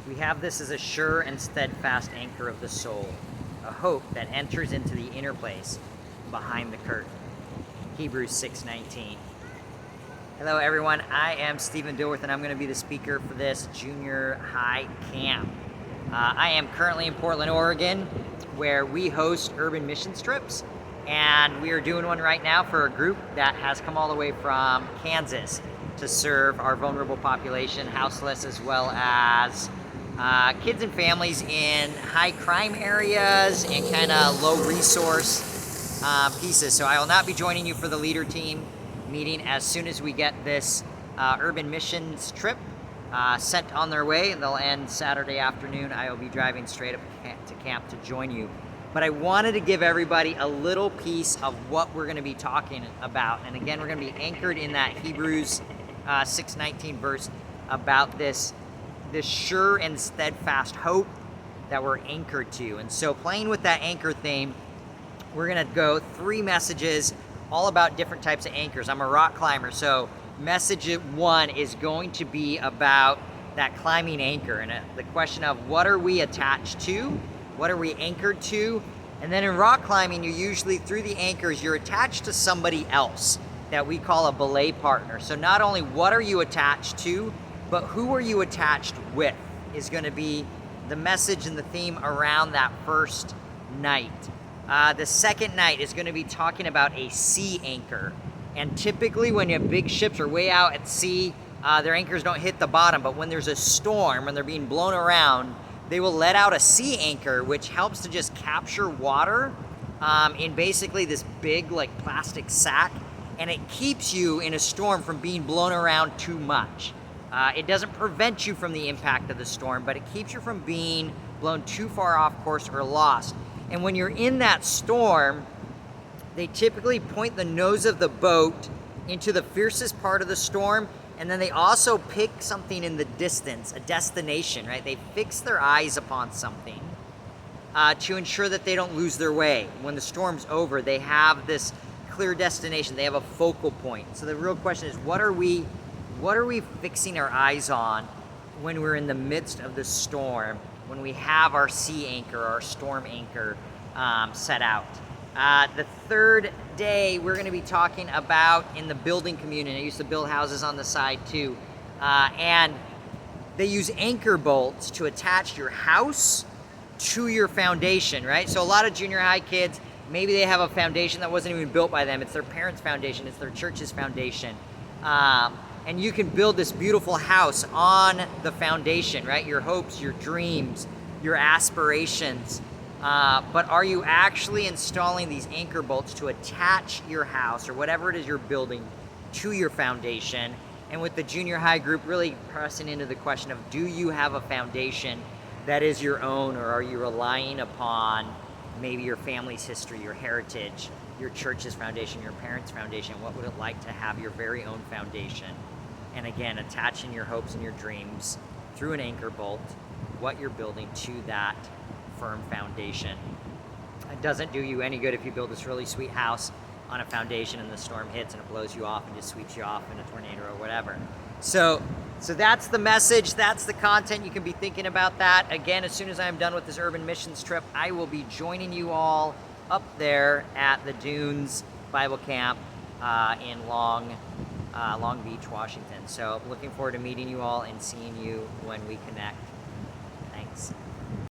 We have this as a sure and steadfast anchor of the soul, a hope that enters into the inner place behind the curtain. Hebrews 6:19. Hello everyone, I am Stephen Dilworth and I'm going to be the speaker for this junior high camp. I am currently in Portland, Oregon, where we host urban missions trips, and we are doing one right now for a group that has come all the way from Kansas to serve our vulnerable population, houseless, as well as kids and families in high crime areas and kind of low resource pieces. So I will not be joining you for the leader team meeting. As soon as we get this urban missions trip sent on their way, and they'll end Saturday afternoon, I will be driving straight up to camp to join you. But I wanted to give everybody a little piece of what we're going to be talking about. And again, we're going to be anchored in that Hebrews 6:19 verse about this sure and steadfast hope that we're anchored to. And so playing with that anchor theme, we're going to go 3 messages all about different types of anchors. I'm a rock climber, so message 1 is going to be about that climbing anchor and the question of what are we attached to? What are we anchored to? And then in rock climbing, you usually, through the anchors, you're attached to somebody else that we call a belay partner. So not only what are you attached to, but who are you attached with is going to be the message and the theme around that first night. The second night is going to be talking about a sea anchor. And typically when your big ships are way out at sea, their anchors don't hit the bottom. But when there's a storm and they're being blown around, they will let out a sea anchor, which helps to just capture water in basically this big like plastic sack. And it keeps you in a storm from being blown around too much. It doesn't prevent you from the impact of the storm, but it keeps you from being blown too far off course or lost. And when you're in that storm, they typically point the nose of the boat into the fiercest part of the storm, and then they also pick something in the distance, a destination, right? They fix their eyes upon something to ensure that they don't lose their way. When the storm's over, they have this clear destination. They have a focal point. So the real question is, what are we fixing our eyes on when we're in the midst of the storm, when we have our sea anchor, our storm anchor set out? The third day, we're going to be talking about in the building community. I used to build houses on the side too. And they use anchor bolts to attach your house to your foundation, right? So a lot of junior high kids, maybe they have a foundation that wasn't even built by them. It's their parents' foundation. It's their church's foundation. And you can build this beautiful house on the foundation, right? Your hopes, your dreams, your aspirations. But are you actually installing these anchor bolts to attach your house or whatever it is you're building to your foundation? And with the junior high group, really pressing into the question of, do you have a foundation that is your own, or are you relying upon maybe your family's history, your heritage, your church's foundation, your parents' foundation? What would it like to have your very own foundation? And again, attaching your hopes and your dreams through an anchor bolt, what you're building to that firm foundation. It doesn't do you any good if you build this really sweet house on a foundation and the storm hits and it blows you off and just sweeps you off in a tornado or whatever. So that's the message, that's the content. You can be thinking about that. Again, as soon as I'm done with this urban missions trip, I will be joining you all up there at the Dunes Bible Camp in Long Beach, Washington. So looking forward to meeting you all and seeing you when we connect